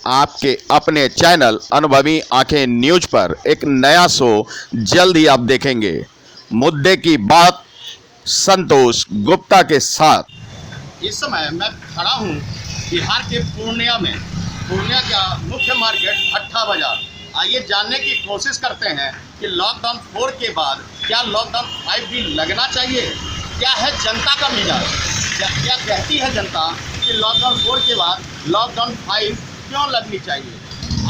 आपके अपने चैनल अनुभवी आंखें न्यूज पर एक नया शो जल्द ही आप देखेंगे। मुद्दे की बात संतोष गुप्ता के साथ। इस समय मैं खड़ा हूँ बिहार के पूर्णिया में। पूर्णिया का मुख्य मार्केट भट्टा बाजार। आइए जानने की कोशिश करते हैं कि लॉकडाउन 4 के बाद क्या लॉकडाउन 5 भी लगना चाहिए। क्या है जनता का मिजाज, क्या कहती है जनता कि लॉकडाउन 4 के बाद लॉकडाउन 5 क्यों लगनी चाहिए।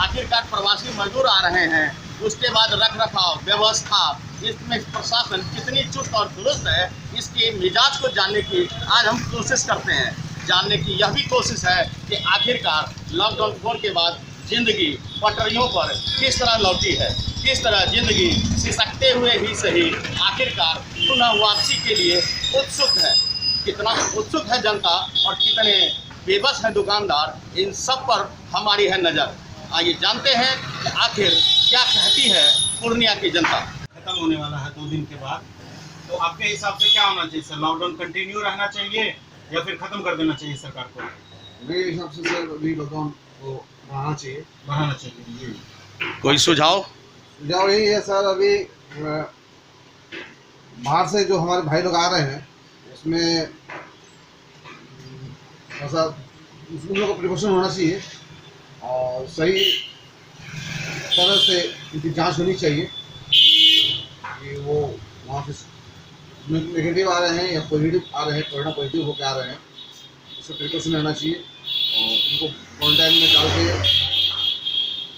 आखिरकार प्रवासी मजदूर आ रहे हैं, उसके बाद रख रखाव व्यवस्था, इसमें प्रशासन कितनी चुस्त और दुरुस्त है, इसके मिजाज को जानने की आज हम कोशिश करते हैं। जानने की यह भी कोशिश है कि आखिरकार लॉकडाउन 4 के बाद ज़िंदगी पटरियों पर किस तरह लौटी है, किस तरह ज़िंदगी सिसकते हुए ही सही आखिरकार पुनः वापसी के लिए उत्सुक है। कितना उत्सुक है जनता और कितने बेबस है दुकानदार, इन सब पर हमारी है नज़र। आइए जानते हैं कि आखिर क्या कहती है पूर्णिया की जनता। खत्म होने वाला है 2 दिन के बाद, तो आपके हिसाब से क्या होना चाहिए सर? लॉकडाउन कंटिन्यू रहना चाहिए या फिर खत्म कर देना चाहिए सरकार को? मेरे हिसाब से सर अभी लॉकडाउन को बढ़ाना चाहिए। कोई सुझाव यही है सर, अभी बाहर से जो हमारे भाई लोग आ रहे हैं उसमें ऐसा उन लोगों को प्रिकॉशन होना चाहिए और सही तरह से उनकी जांच होनी चाहिए कि वो वहाँ से नेगेटिव आ रहे हैं या पॉजिटिव आ रहे हैं, कोरोना पॉजिटिव होकर आ रहे हैं, उससे प्रिकॉशन रहना चाहिए और उनको क्वारंटाइन में डाल के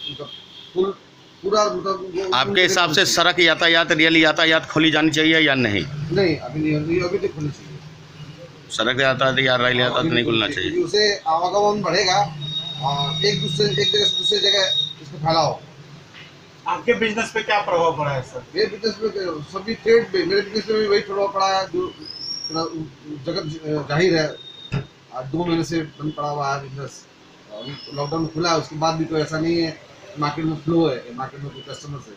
उनका पूरा मतलब। आपके हिसाब से सड़क यातायात, रेल यातायात खोली जानी चाहिए या नहीं? नहीं, अभी नहीं, अभी तक खोलनी चाहिए। सड़क यातायात या रेल यातायात नहीं खुलना चाहिए। उससे आवागमन बढ़ेगा और एक जगह से दूसरी जगह इसको फैलाओ। आपके बिजनेस पे क्या प्रभाव पड़ा है सर? मेरे बिजनेस में सभी ट्रेड पे, मेरे बिजनेस में भी वही प्रभाव पड़ा है जो जगत जाहिर है। आज 2 महीने से बंद पड़ा हुआ है बिजनेस। लॉकडाउन खुला है उसके बाद भी तो ऐसा नहीं है मार्केट में फ्लो है, मार्केट में कोई कस्टमर्स है।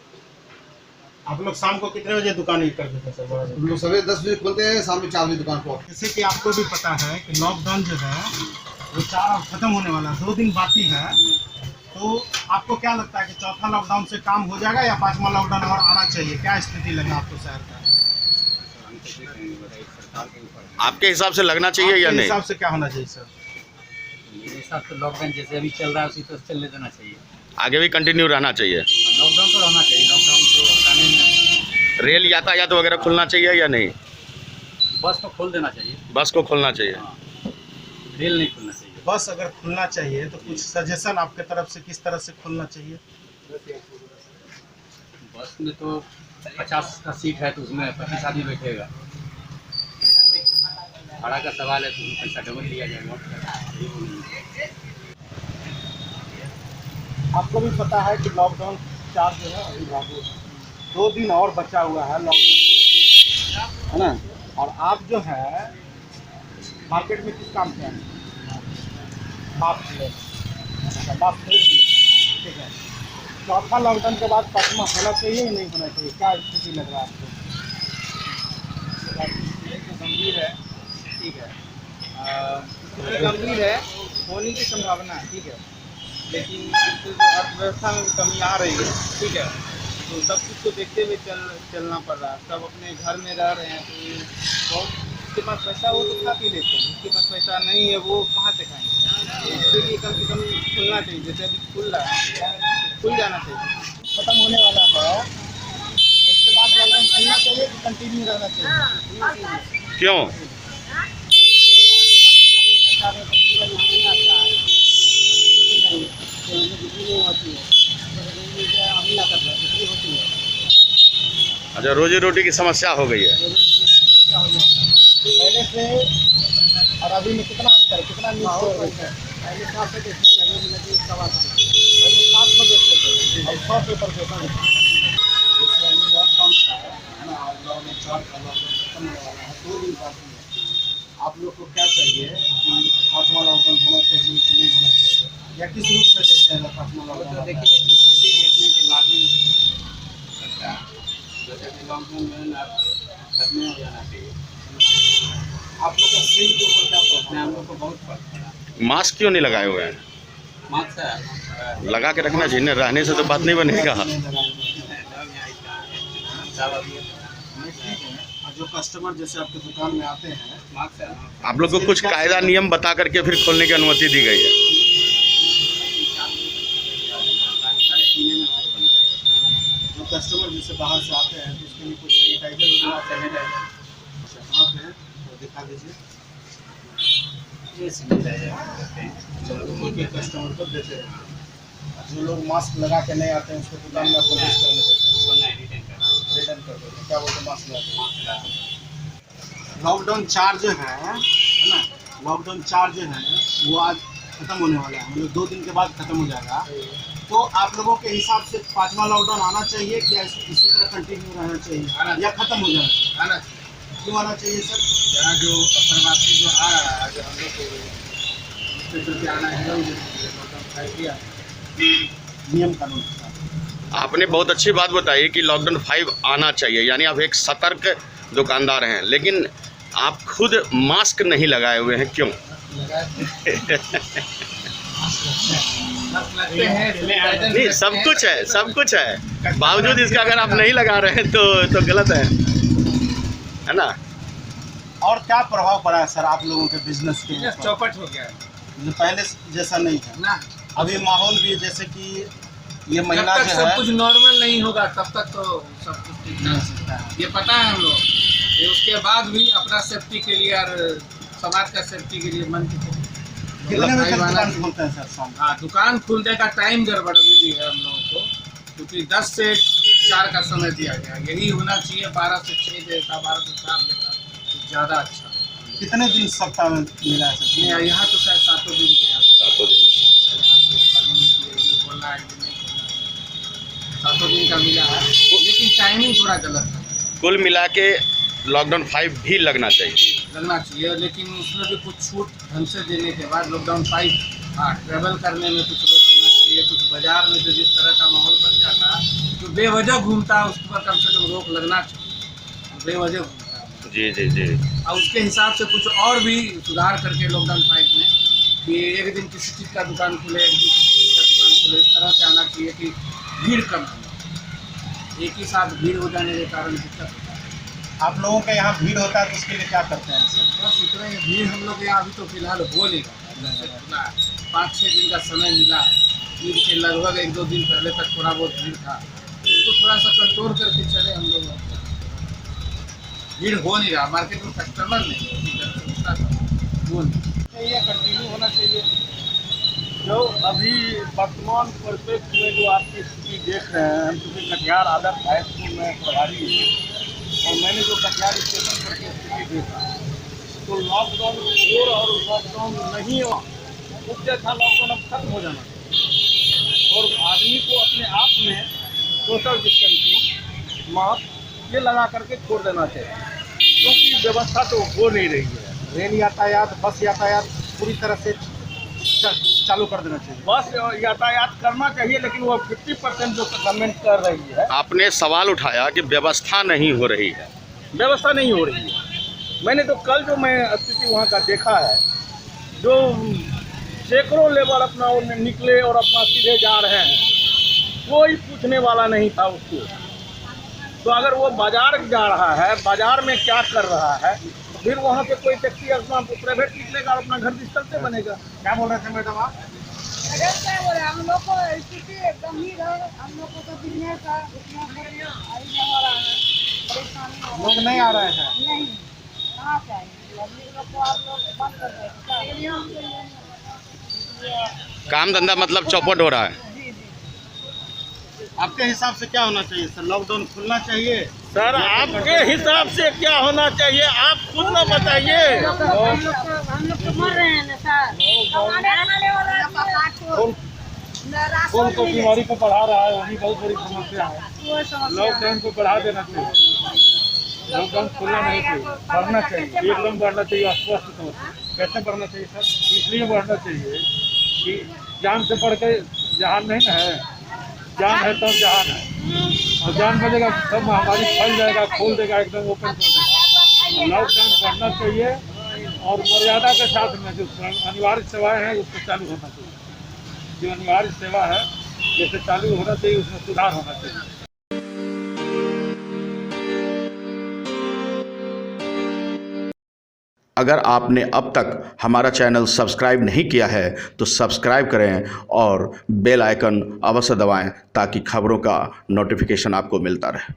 आप लोग शाम को कितने बजे दुकान ही कर देते हैं सर? हम लोग सवेरे 10 बजे खोलते हैं, शाम में 4 बजे दुकान को। जैसे कि आपको भी पता है कि लॉकडाउन जो है वो 4 खत्म होने वाला है, 2 दिन बाकी है, तो आपको क्या लगता है कि चौथा लॉकडाउन से काम हो जाएगा या 5वां लॉकडाउन और आना चाहिए? क्या स्थिति लगा आपको शहर का? आपके हिसाब से लगना चाहिए या नहीं? हिसाब से क्या होना चाहिए सर? मेरे हिसाब से लॉकडाउन जैसे अभी चल रहा है उसी तरह चलने देना चाहिए। आगे भी कंटिन्यू रहना चाहिए। लॉकडाउन तो रहना चाहिए, लॉकडाउन को हटाने में। रेल यातायात वगैरह खुलना चाहिए या नहीं? बस तो खोल देना चाहिए। बस को खोलना चाहिए। हाँ, रेल नहीं खुलना चाहिए। बस अगर खुलना चाहिए तो कुछ सजेशन आपके तरफ से किस तरह से खुलना चाहिए? बस में तो 50 का सीट है तो उसमें 25 आदमी बैठेगा। भाड़ा का सवाल है तो उसमें पैसा डबल लिया जाएगा। आपको भी पता है कि लॉकडाउन 4 जो है अभी लागू है, 2 दिन और बचा हुआ है लॉकडाउन, है ना? और आप जो है मार्केट में किस काम से आए? मास्क खरीद लिए, ठीक है। चौथा लॉकडाउन के बाद 5वां होना चाहिए या नहीं होना चाहिए? क्या स्थिति लग रहा है आपको? गंभीर है, ठीक है, गंभीर है, होने की संभावना है, ठीक है, लेकिन अर्थव्यवस्था में कमी आ रही है, ठीक है, तो सब कुछ को देखते हुए चलना पड़ रहा है। सब अपने घर में रह रहे हैं तो बहुत जिसके पास पैसा वो तो खा पी लेते हैं, जिसके पास पैसा नहीं है वो कहाँ से खाएंगे? इसके लिए कम से कम खुलना चाहिए, जैसे अभी खुल रहा है खुल जाना चाहिए। खत्म होने वाला है, उसके बाद लॉकडाउन खुलना चाहिए कि कंटिन्यू रहना चाहिए? क्यों? अच्छा, रोजी रोटी की समस्या हो गई है। पहले से और अभी में कितना अंतर, कितना न्यूज़ है? पहले 7 से देखते थे, अभी लगी 7:15, पहले 7 को देखते थे और 6 पेपर देखा जाता है। जैसे अभी लॉकडाउन है ना, लॉकडाउन 4 का लॉकडाउन खत्म होने वाला है, 2 दिन बाकी है। आप लोग को क्या चाहिए कि 5वां लॉकडाउन होना चाहिए कि नहीं होना चाहिए, या किस रूप से देखते हैं 5वां लॉकडाउन? देखिए स्थिति देखने के बाद ही लगता है, जैसे कि लॉकडाउन में खत्म हो जाना चाहिए। आप लोग का स्किन के ऊपर क्या प्रभाव? हम लोग को बहुत फर्क पड़ा। मास्क क्यों नहीं लगाए हुए हैं? लगा के रखना चाहिए, रहने से तो बात नहीं बनेगा। जो कस्टमर जैसे आपके दुकान में आते हैं, आप लोग को कुछ कायदा नियम बता करके फिर खोलने की अनुमति दी गई है। जो कस्टमर जैसे बाहर से आते हैं तो उसके लिए कुछ सैनिटाइजर वगैरह चाहिए। अच्छा, कहाँ पे है तो दिखा दीजिए। ये कस्टमर को देते हैं। जो लोग मास्क लगा के नहीं आते हैं उसको दुकान में प्रवेश करने देते हैं, रिटर्न कर देते हैं। क्या बोलते हैं, मास्क लगा के। लॉकडाउन चार्ज है ना, लॉकडाउन चार्ज है वो आज खत्म होने वाला है, मतलब 2 दिन के बाद खत्म हो जाएगा। तो आप लोगों के हिसाब से 5वां लॉकडाउन आना चाहिए या इसी तरह कंटिन्यू रहना चाहिए या खत्म हो जाना चाहिए? आना चाहिए। क्यों आना चाहिए सर? यहाँ जो अप्रवासी जो आ रहा है, जो हम लोग को उसके चलते आना है, नियम कानून। आपने बहुत अच्छी बात बताई कि लॉकडाउन 5 आना चाहिए, यानी आप एक सतर्क दुकानदार हैं, लेकिन आप खुद मास्क नहीं लगाए हुए हैं, क्यों? नहीं, सब कुछ है, बावजूद इसका अगर आप नहीं लगा रहे हैं तो गलत है ना। और क्या प्रभाव पड़ा है सर आप लोगों के बिजनेस के ऊपर? चौपट हो गया है, जो पहले जैसा नहीं था ना। अभी माहौल भी जैसे कि ये जब महीना तक जो सब है कुछ नॉर्मल नहीं होगा तब तक तो सब कुछ ठीक नहीं हो सकता है, ये पता है हम लोग। ये उसके बाद भी अपना सेफ्टी के लिए और समाज का सेफ्टी के लिए मन की कितने बजे तक दुकान खोलते हैं सर शाम? हाँ, दुकान खुलने का टाइम गड़बड़ अभी भी है हम लोगों को, क्योंकि 10 से 4 का समय दिया गया, यही होना चाहिए। 12 से 6 देता, 12 से 4 देता तो ज़्यादा अच्छा। कितने दिन सप्ताह में मिला है सर? नहीं, यहाँ तो शायद 7 दिन के यहाँ 7 दिन का मिला है, लेकिन टाइमिंग थोड़ा गलत है। कुल मिला के लॉकडाउन 5 भी लगना चाहिए, लेकिन उसमें भी कुछ छूट ढंग से देने के बाद लॉकडाउन 5, हाँ, ट्रैवल करने में कुछ रोक होना चाहिए। कुछ बाजार में जो जिस तरह का माहौल बन जाता है, जो बेवजह घूमता है उस पर कम से कम रोक लगना चाहिए, बेवजह घूमता है। जी। और उसके हिसाब से कुछ और भी सुधार करके लॉकडाउन 5 में कि एक दिन किसी चीज़ का दुकान खुले, एक दिन किसी चीज़ का दुकान खुले, इस तरह से आना चाहिए कि भीड़ कम हो। एक ही साथ भीड़ हो जाने के कारण दिक्कत होता है। आप लोगों के यहाँ भीड़ होता है तो उसके लिए क्या करते हैं सर? बस इतना ही। भीड़ हम लोग यहाँ अभी तो फिलहाल हो नहीं रहा है, 5-6 दिन का समय मिला है। ईद के लगभग 1-2 दिन पहले तक थोड़ा बहुत भीड़ था, उसको थोड़ा सा कंट्रोल करके चले हम लोग। भीड़ हो नहीं रहा, मार्केट में कस्टमर नहीं वो नहीं, ये कंटिन्यू होना चाहिए। जो अभी वर्तमान परिप्रेक्ष्य में जो आपकी स्थिति देख रहे हैं, हम क्योंकि कटिहार आदर्श हाई स्कूल में प्रभारी हूँ और मैंने जो कटिहार स्टेशन पर की स्थिति देखा, तो लॉकडाउन 4 और लॉकडाउन नहीं हुआ, मुख्य था लॉकडाउन अब खत्म हो जाना और आदमी को अपने आप में सोशल डिस्टेंसिंग मास्क ये लगा करके छोड़ देना चाहिए, क्योंकि व्यवस्था तो हो नहीं रही है। रेल यातायात, बस यातायात पूरी तरह से चालू कर देना चाहिए। बस यातायात करना चाहिए, लेकिन वो 50% जो गवर्नमेंट कर रही है। आपने सवाल उठाया कि व्यवस्था नहीं हो रही है। व्यवस्था नहीं हो रही है। मैंने तो कल जो मैं स्थिति वहाँ का देखा है, जो सैकड़ों लेबर अपना निकले और अपना सीधे जा रहे हैं, कोई पूछने वाला नहीं था उसको। तो अगर वो बाजार जा रहा है, बाजार में क्या कर रहा है, फिर वहाँ पे कोई टैक्सी अपना प्राइवेट निकलेगा और अपना घर चलते बनेगा। क्या बोल रहे थे मैडम आप? हम लोग को स्थिति गंभीर है, हम लोग को तो बिजनेस है, उतना हो रहा है, परेशानी लोग नहीं आ रहे हैं। नहीं, कहाँ से आएंगे? लोग को आप लोग बंद कर दें। काम धंधा मतलब चौपट हो रहा है। आपके हिसाब से क्या होना चाहिए सर? लॉकडाउन खुलना चाहिए? सर आपके हिसाब से क्या होना चाहिए, आप खुद ना बताइए। हम लोग तो मर रहे हैं ना सर। कौन को बीमारी को बढ़ा रहा है, वही बहुत बड़ी समस्या है। लॉकडाउन को बढ़ा देना चाहिए, लॉकडाउन खुलना नहीं चाहिए, बढ़ना चाहिए, एकदम बढ़ना चाहिए स्पष्ट तौर पर। कैसे बढ़ना चाहिए सर? इसलिए बढ़ना चाहिए कि जान से बढ़ के जहान नहीं ना है, जान है तब जहान है, और जान बचेगा सब महामारी फैल जाएगा, खोल देगा, एकदम ओपन कर देगा। लॉकडाउन बढ़ना चाहिए और मर्यादा के साथ में जो अनिवार्य सेवाएं हैं उसको चालू होना चाहिए। जो अनिवार्य सेवा है जैसे चालू होना चाहिए उसमें सुधार होना चाहिए। अगर आपने अब तक हमारा चैनल सब्सक्राइब नहीं किया है तो सब्सक्राइब करें और बेल आइकन अवश्य दबाएं ताकि खबरों का नोटिफिकेशन आपको मिलता रहे।